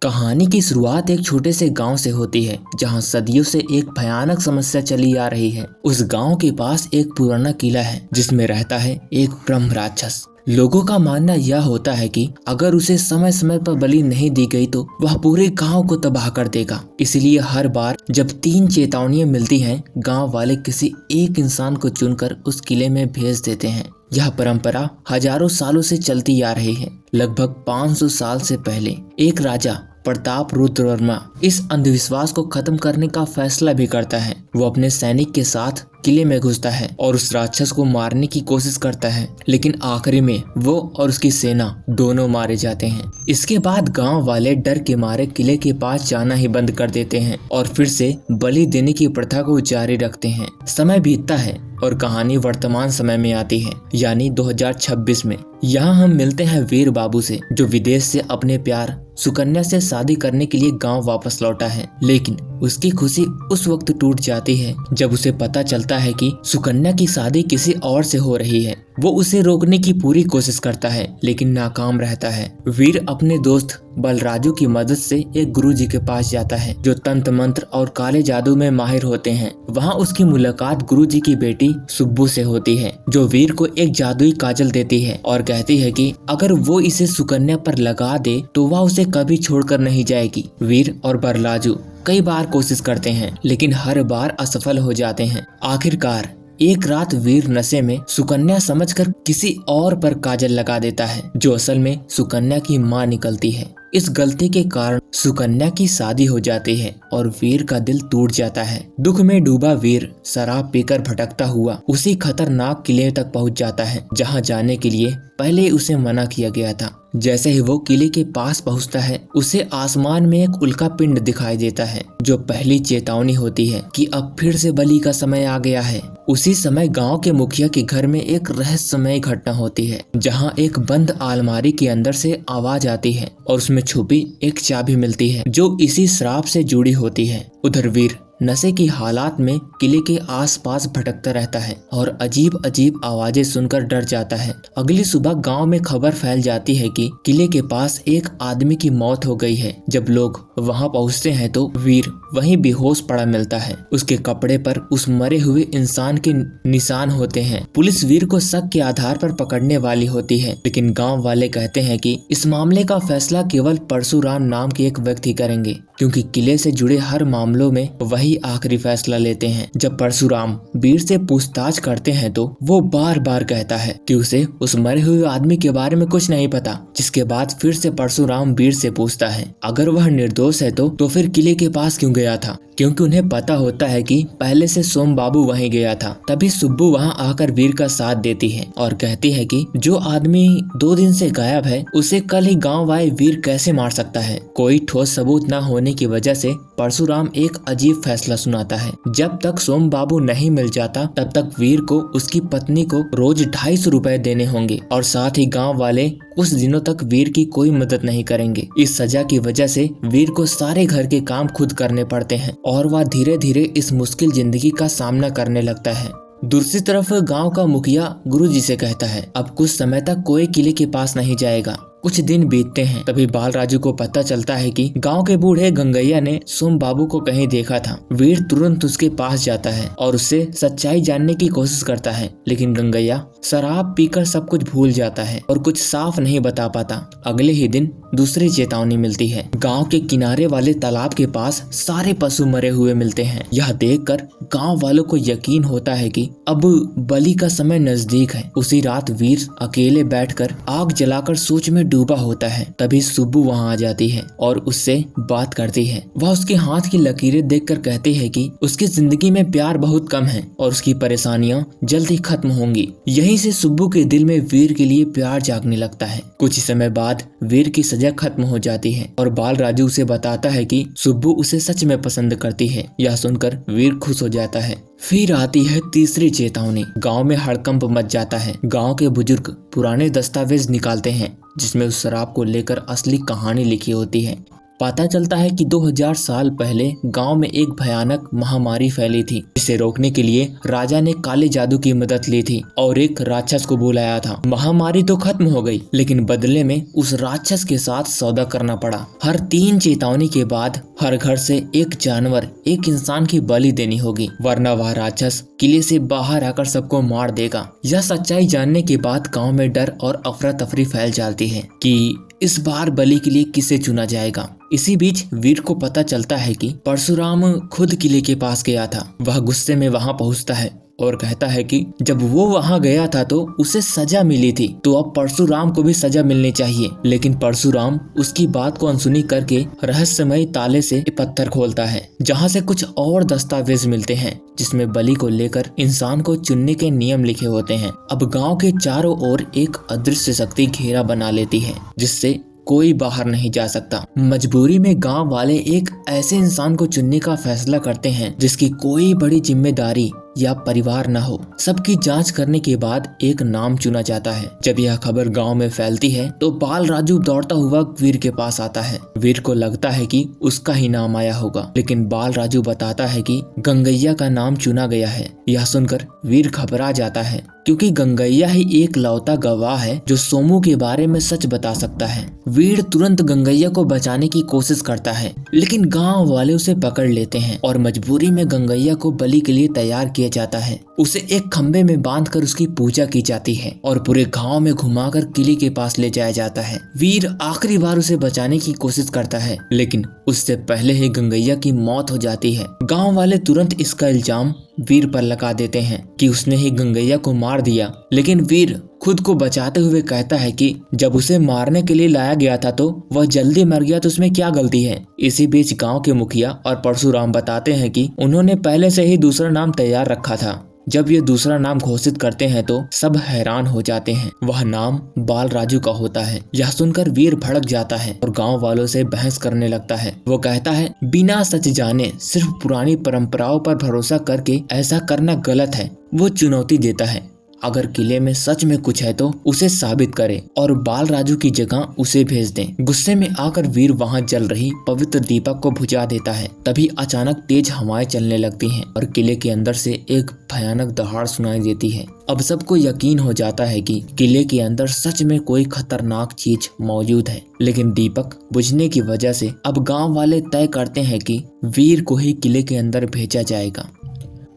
कहानी की शुरुआत एक छोटे से गांव से होती है जहां सदियों से एक भयानक समस्या चली आ रही है। उस गांव के पास एक पुराना किला है जिसमें रहता है एक ब्रह्म राक्षस। लोगों का मानना यह होता है कि अगर उसे समय समय पर बलि नहीं दी गई तो वह पूरे गांव को तबाह कर देगा। इसलिए हर बार जब 3 चेतावनियां मिलती हैं, गांव वाले किसी एक इंसान को चुनकर उस किले में भेज देते हैं। यह परंपरा हजारों सालों से चलती आ रही है। लगभग 500 साल से पहले एक राजा प्रताप रुद्र वर्मा इस अंधविश्वास को खत्म करने का फैसला भी करता है। वो अपने सैनिक के साथ किले में घुसता है और उस राक्षस को मारने की कोशिश करता है, लेकिन आखिरी में वो और उसकी सेना दोनों मारे जाते हैं। इसके बाद गांव वाले डर के मारे किले के पास जाना ही बंद कर देते हैं और फिर से बलि देने की प्रथा को जारी रखते हैं। समय बीतता है और कहानी वर्तमान समय में आती है, यानी 2026 में। यहाँ हम मिलते हैं वीर बाबू से, जो विदेश से अपने प्यार सुकन्या से शादी करने के लिए गांव वापस लौटा है। लेकिन उसकी खुशी उस वक्त टूट जाती है जब उसे पता चलता है कि सुकन्या की शादी किसी और से हो रही है। वो उसे रोकने की पूरी कोशिश करता है लेकिन नाकाम रहता है। वीर अपने दोस्त बलराजू की मदद से एक गुरुजी के पास जाता है जो तंत्र मंत्र और काले जादू में माहिर होते हैं। वहाँ उसकी मुलाकात गुरुजी की बेटी सुब्बू से होती है, जो वीर को एक जादुई काजल देती है और कहती है कि अगर वो इसे सुकन्या पर लगा दे तो वह उसे कभी छोड़कर नहीं जाएगी। वीर और बलराजू कई बार कोशिश करते हैं लेकिन हर बार असफल हो जाते हैं। आखिरकार एक रात वीर नशे में सुकन्या समझकर किसी और पर काजल लगा देता है, जो असल में सुकन्या की मां निकलती है। इस गलती के कारण सुकन्या की शादी हो जाती है और वीर का दिल टूट जाता है। दुख में डूबा वीर शराब पीकर भटकता हुआ उसी खतरनाक किले तक पहुंच जाता है जहां जाने के लिए पहले उसे मना किया गया था। जैसे ही वो किले के पास पहुंचता है, उसे आसमान में एक उल्का पिंड दिखाई देता है, जो पहली चेतावनी होती है कि अब फिर से बलि का समय आ गया है। उसी समय गांव के मुखिया के घर में एक रहस्यमय घटना होती है, जहां एक बंद अलमारी के अंदर से आवाज आती है और उसमें छुपी एक चाबी मिलती है जो इसी श्राप से जुड़ी होती है। उधर वीर नशे की हालात में किले के आसपास भटकता रहता है और अजीब अजीब आवाजें सुनकर डर जाता है। अगली सुबह गांव में खबर फैल जाती है कि किले के पास एक आदमी की मौत हो गई है। जब लोग वहां पहुंचते हैं तो वीर वहीं बेहोश पड़ा मिलता है। उसके कपड़े पर उस मरे हुए इंसान के निशान होते हैं। पुलिस वीर को शक के आधार पर पकड़ने वाली होती है, लेकिन गाँव वाले कहते हैं कि इस मामले का फैसला केवल परशुराम नाम के एक व्यक्ति करेंगे, क्योंकि किले से जुड़े हर मामलों में वही आखिरी फैसला लेते हैं। जब परशुराम वीर से पूछताछ करते हैं तो वो बार बार कहता है कि उसे उस मरे हुए आदमी के बारे में कुछ नहीं पता। जिसके बाद फिर से परशुराम वीर से पूछता है अगर वह निर्दोष है तो फिर किले के पास क्यों गया था, क्योंकि उन्हें पता होता है कि पहले से सोम बाबू वहीं गया था। तभी सुब्बू वहां आकर वीर का साथ देती है और कहती है कि जो आदमी 2 दिन से गायब है उसे कल ही गांव आए वीर कैसे मार सकता है। कोई ठोस सबूत न होने की वजह से परशुराम एक अजीब फैसला सुनाता है। जब तक सोम बाबू नहीं मिल जाता तब तक वीर को उसकी पत्नी को रोज 250 रुपए देने होंगे और साथ ही गाँव वाले कुछ दिनों तक वीर की कोई मदद नहीं करेंगे। इस सजा की वजह से वीर को सारे घर के काम खुद करने पड़ते हैं और वह धीरे धीरे इस मुश्किल जिंदगी का सामना करने लगता है। दूसरी तरफ गांव का मुखिया गुरुजी से कहता है अब कुछ समय तक कोई किले के पास नहीं जाएगा। कुछ दिन बीतते हैं, तभी बालराजू को पता चलता है कि गांव के बूढ़े गंगैया ने सोम बाबू को कहीं देखा था। वीर तुरंत उसके पास जाता है और उससे सच्चाई जानने की कोशिश करता है, लेकिन गंगैया शराब पीकर सब कुछ भूल जाता है और कुछ साफ नहीं बता पाता। अगले ही दिन दूसरी चेतावनी मिलती है। गांव के किनारे वाले तालाब के पास सारे पशु मरे हुए मिलते हैं। यह देखकर गांव वालों को यकीन होता है कि अब बलि का समय नजदीक है। उसी रात वीर अकेले बैठकर आग जलाकर सोच में डूबा होता है। तभी सुब्बू वहां आ जाती है और उससे बात करती है। वह उसके हाथ की लकीरें देखकर कहती है कि उसकी जिंदगी में प्यार बहुत कम है और उसकी परेशानियां जल्द ही खत्म होंगी। यहीं से सुब्बू के दिल में वीर के लिए प्यार जागने लगता है। कुछ ही समय बाद वीर की सजा खत्म हो जाती है और बालराजू उसे बताता है कि सुब्बू उसे सच में पसंद करती है। यह सुनकर वीर खुश हो जाता है। फिर आती है तीसरी चेतावनी। गांव में हड़कंप मच जाता है। गांव के बुजुर्ग पुराने दस्तावेज निकालते हैं जिसमें उस शराब को लेकर असली कहानी लिखी होती है। पता चलता है कि 2000 साल पहले गांव में एक भयानक महामारी फैली थी, जिसे रोकने के लिए राजा ने काले जादू की मदद ली थी और एक राक्षस को बुलाया था। महामारी तो खत्म हो गई, लेकिन बदले में उस राक्षस के साथ सौदा करना पड़ा। हर 3 चेतावनी के बाद हर घर से एक जानवर, एक इंसान की बलि देनी होगी, वरना वह राक्षस किले से बाहर आकर सबको मार देगा। यह सच्चाई जानने के बाद गांव में डर और अफरा तफरी फैल जाती है कि इस बार बलि के लिए किसे चुना जाएगा। इसी बीच वीर को पता चलता है कि परशुराम खुद किले के पास गया था। वह गुस्से में वहां पहुंचता है और कहता है कि जब वो वहां गया था तो उसे सजा मिली थी, तो अब परशुराम को भी सजा मिलनी चाहिए। लेकिन परशुराम उसकी बात को अनसुनी करके रहस्यमय ताले से पत्थर खोलता है, जहां से कुछ और दस्तावेज मिलते हैं, जिसमें बलि को लेकर इंसान को चुनने के नियम लिखे होते हैं। अब गांव के चारों ओर एक अदृश्य शक्ति घेरा बना लेती है, जिससे कोई बाहर नहीं जा सकता। मजबूरी में गांव वाले एक ऐसे इंसान को चुनने का फैसला करते हैं जिसकी कोई बड़ी जिम्मेदारी या परिवार न हो। सबकी जांच करने के बाद एक नाम चुना जाता है। जब यह खबर गांव में फैलती है तो बाल राजू दौड़ता हुआ वीर के पास आता है। वीर को लगता है कि उसका ही नाम आया होगा, लेकिन बाल राजू बताता है कि गंगैया का नाम चुना गया है। यह सुनकर वीर घबरा जाता है, क्योंकि गंगैया ही एक लौता गवाह है जो सोमू के बारे में सच बता सकता है। वीर तुरंत गंगैया को बचाने की कोशिश करता है, लेकिन गांव वाले उसे पकड़ लेते हैं और मजबूरी में गंगैया को बलि के लिए तैयार किया जाता है। उसे एक खंबे में बांधकर उसकी पूजा की जाती है और पूरे गांव में घुमाकर किले के पास ले जाया जाता है। वीर आखिरी बार उसे बचाने की कोशिश करता है, लेकिन उससे पहले ही गंगैया की मौत हो जाती है। गांव वाले तुरंत इसका इल्जाम वीर पर लगा देते हैं कि उसने ही गंगैया को मार दिया, लेकिन वीर खुद को बचाते हुए कहता है कि जब उसे मारने के लिए लाया गया था तो वह जल्दी मर गया, तो उसमें क्या गलती है। इसी बीच गांव के मुखिया और परशुराम बताते हैं कि उन्होंने पहले से ही दूसरा नाम तैयार रखा था। जब ये दूसरा नाम घोषित करते हैं तो सब हैरान हो जाते हैं। वह नाम बाल राजू का होता है। यह सुनकर वीर भड़क जाता है और गांव वालों से बहस करने लगता है। वो कहता है, बिना सच जाने सिर्फ पुरानी परंपराओं पर भरोसा करके ऐसा करना गलत है। वो चुनौती देता है, अगर किले में सच में कुछ है तो उसे साबित करे और बाल राजू की जगह उसे भेज दें। गुस्से में आकर वीर वहां जल रही पवित्र दीपक को बुझा देता है। तभी अचानक तेज हवाएं चलने लगती हैं और किले के अंदर से एक भयानक दहाड़ सुनाई देती है। अब सबको यकीन हो जाता है कि किले के अंदर सच में कोई खतरनाक चीज मौजूद है, लेकिन दीपक बुझने की वजह से अब गाँव वाले तय करते हैं कि वीर को ही किले के अंदर भेजा जाएगा।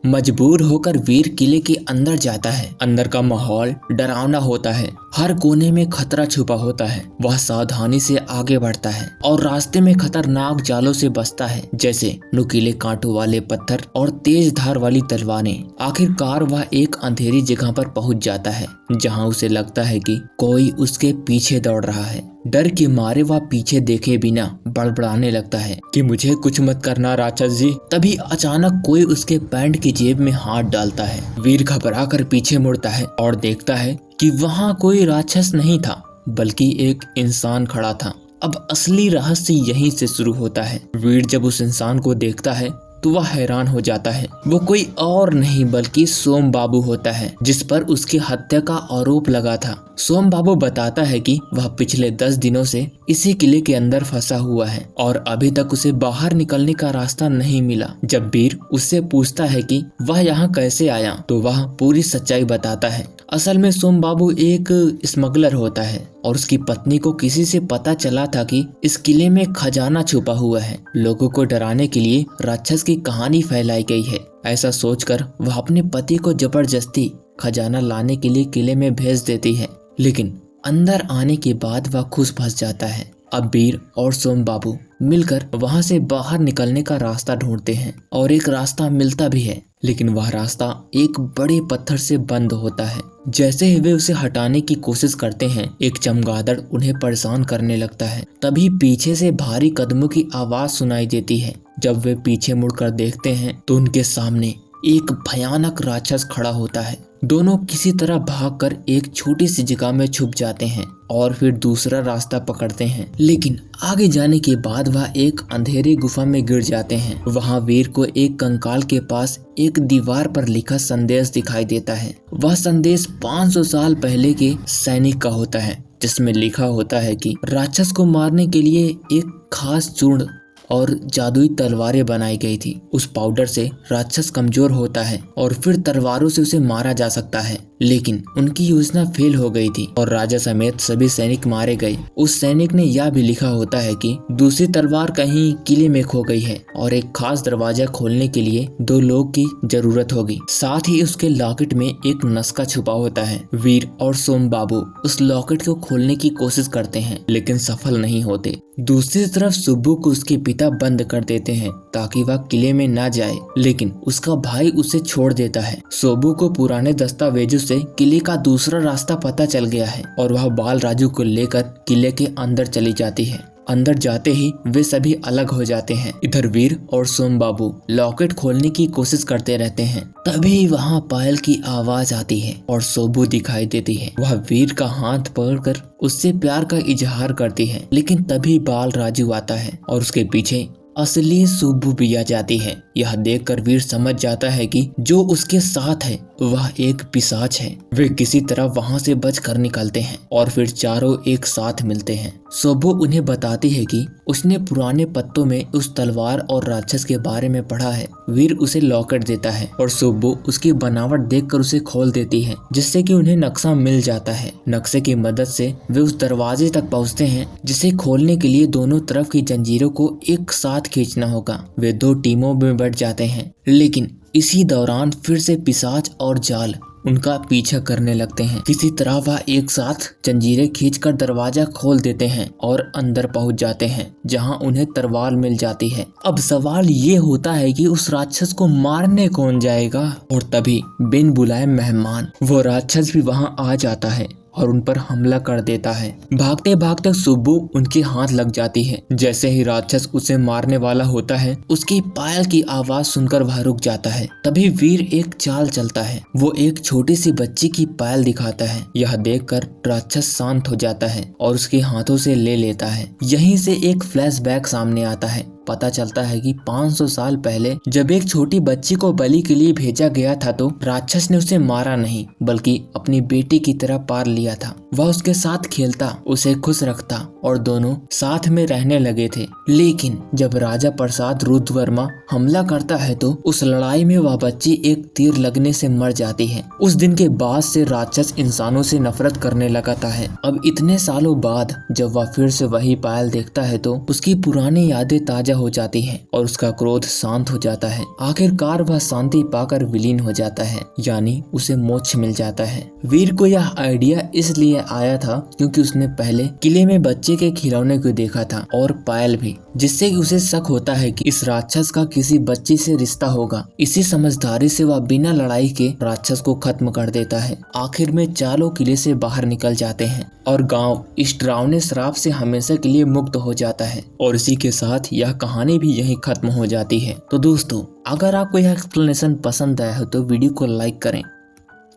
मजबूर होकर वीर किले के अंदर जाता है। अंदर का माहौल डरावना होता है, हर कोने में खतरा छुपा होता है। वह सावधानी से आगे बढ़ता है और रास्ते में खतरनाक जालों से बचता है, जैसे नुकीले कांटों वाले पत्थर और तेज धार वाली तलवारें। आखिरकार वह एक अंधेरी जगह पर पहुंच जाता है, जहां उसे लगता है कि कोई उसके पीछे दौड़ रहा है। डर के मारे वह पीछे देखे बिना बड़बड़ाने लगता है कि मुझे कुछ मत करना राक्षस जी। तभी अचानक कोई उसके पैंट की जेब में हाथ डालता है। वीर घबरा कर पीछे मुड़ता है और देखता है कि वहाँ कोई राक्षस नहीं था, बल्कि एक इंसान खड़ा था। अब असली रहस्य यहीं से शुरू होता है। वीर जब उस इंसान को देखता है तो वह हैरान हो जाता है। वो कोई और नहीं बल्कि सोम बाबू होता है, जिस पर उसकी हत्या का आरोप लगा था। सोम बाबू बताता है कि वह पिछले 10 दिनों से इसी किले के अंदर फंसा हुआ है और अभी तक उसे बाहर निकलने का रास्ता नहीं मिला। जब वीर उससे पूछता है कि वह यहाँ कैसे आया, तो वह पूरी सच्चाई बताता है। असल में सोम बाबू एक स्मगलर होता है और उसकी पत्नी को किसी से पता चला था कि इस किले में खजाना छुपा हुआ है। लोगों को डराने के लिए राक्षस की कहानी फैलाई गई है। ऐसा सोचकर वह अपने पति को जबरदस्ती खजाना लाने के लिए किले में भेज देती है, लेकिन अंदर आने के बाद वह खुश फंस जाता है। अब वीर और सोम बाबू मिलकर वहां से बाहर निकलने का रास्ता ढूंढते हैं और एक रास्ता मिलता भी है, लेकिन वह रास्ता एक बड़े पत्थर से बंद होता है। जैसे ही वे उसे हटाने की कोशिश करते हैं, एक चमगादड़ उन्हें परेशान करने लगता है। तभी पीछे से भारी कदमों की आवाज सुनाई देती है। जब वे पीछे मुड़कर देखते हैं तो उनके सामने एक भयानक राक्षस खड़ा होता है। दोनों किसी तरह भागकर एक छोटी सी जगह में छुप जाते हैं और फिर दूसरा रास्ता पकड़ते हैं, लेकिन आगे जाने के बाद वह एक अंधेरी गुफा में गिर जाते हैं। वहां वीर को एक कंकाल के पास एक दीवार पर लिखा संदेश दिखाई देता है। वह संदेश 500 साल पहले के सैनिक का होता है, जिसमें लिखा होता है कि राक्षस को मारने के लिए एक खास चूर्ण और जादुई तलवारें बनाई गई थी। उस पाउडर से राक्षस कमजोर होता है और फिर तलवारों से उसे मारा जा सकता है, लेकिन उनकी योजना फेल हो गई थी और राजा समेत सभी सैनिक मारे गए। उस सैनिक ने यह भी लिखा होता है कि दूसरी तलवार कहीं किले में खो गई है और एक खास दरवाजा खोलने के लिए 2 लोग की जरूरत होगी। साथ ही उसके लॉकेट में एक नस्का छुपा होता है। वीर और सोम बाबू उस लॉकेट को खोलने की कोशिश करते हैं, लेकिन सफल नहीं होते। दूसरी तरफ सुब्बू को उसके पिता बंद कर देते हैं ताकि वह किले में ना जाए, लेकिन उसका भाई उसे छोड़ देता है। सोबू को पुराने दस्तावेजों से किले का दूसरा रास्ता पता चल गया है और वह बाल राजू को लेकर किले के अंदर चली जाती है। अंदर जाते ही वे सभी अलग हो जाते हैं। इधर वीर और सोम बाबू लॉकेट खोलने की कोशिश करते रहते हैं। तभी वहाँ पायल की आवाज आती है और सोबू दिखाई देती है। वह वीर का हाथ पकड़कर उससे प्यार का इजहार करती है, लेकिन तभी बाल राजू आता है और उसके पीछे असली सुब्बू भी आ जाती है। यह देखकर वीर समझ जाता है कि जो उसके साथ है वह एक पिशाच है। वे किसी तरह वहां से बचकर निकलते हैं और फिर चारों एक साथ मिलते हैं। सुब्बू उन्हें बताती है कि उसने पुराने पत्तों में उस तलवार और राक्षस के बारे में पढ़ा है। वीर उसे लॉकेट देता है और सुब्बू उसकी बनावट देखकर उसे खोल देती है, जिससे कि उन्हें नक्शा मिल जाता है। नक्शे की मदद से वे उस दरवाजे तक पहुंचते हैं, जिसे खोलने के लिए दोनों तरफ की जंजीरों को एक साथ खींचना होगा। वे 2 टीमों में बढ़ जाते हैं, लेकिन इसी दौरान फिर से पिशाच और जाल उनका पीछा करने लगते हैं। किसी तरह वह एक साथ जंजीरें खींचकर दरवाजा खोल देते हैं और अंदर पहुंच जाते हैं, जहां उन्हें तलवार मिल जाती है। अब सवाल ये होता है कि उस राक्षस को मारने कौन जाएगा, और तभी बिन बुलाए मेहमान वो राक्षस भी वहां आ जाता है और उन पर हमला कर देता है। भागते भागते सुब्बू उनके हाथ लग जाती है। जैसे ही राक्षस उसे मारने वाला होता है, उसकी पायल की आवाज सुनकर वह रुक जाता है। तभी वीर एक चाल चलता है। वो एक छोटी सी बच्ची की पायल दिखाता है। यह देखकर राक्षस शांत हो जाता है और उसके हाथों से ले लेता है। यहीं से एक फ्लैशबैक सामने आता है। पता चलता है कि 500 साल पहले जब एक छोटी बच्ची को बलि के लिए भेजा गया था, तो राक्षस ने उसे मारा नहीं बल्कि अपनी बेटी की तरह पाल लिया था। वह उसके साथ खेलता, उसे खुश रखता और दोनों साथ में रहने लगे थे। लेकिन जब राजा प्रसाद रुद्रवर्मा हमला करता है, तो उस लड़ाई में वह बच्ची एक तीर लगने से मर जाती है। उस दिन के बाद से राक्षस इंसानों से नफरत करने लगता है। अब इतने सालों बाद जब वह फिर से वही पायल देखता है, तो उसकी पुरानी यादें ताजा हो जाती है और उसका क्रोध शांत हो जाता है। आखिरकार वह शांति पाकर विलीन हो जाता है, यानी उसे मोक्ष मिल जाता है। वीर को यह आइडिया इसलिए आया था क्योंकि उसने पहले किले में बच्चे के खिलौने को देखा था और पायल भी, जिससे उसे शक होता है कि इस राक्षस का किसी बच्ची से रिश्ता होगा। इसी समझदारी से वह बिना लड़ाई के राक्षस को खत्म कर देता है। आखिर में चारों किले से बाहर निकल जाते हैं और गांव इस डरावने श्राप से हमेशा के लिए मुक्त हो जाता है। और इसी के साथ यह कहानी भी यहीं खत्म हो जाती है। तो दोस्तों, अगर आपको यह एक्सप्लेनेशन पसंद आया हो तो वीडियो को लाइक करें,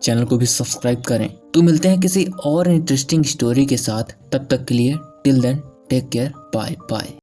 चैनल को भी सब्सक्राइब करें। तो मिलते हैं किसी और इंटरेस्टिंग स्टोरी के साथ। तब तक के लिए till then take care, bye bye.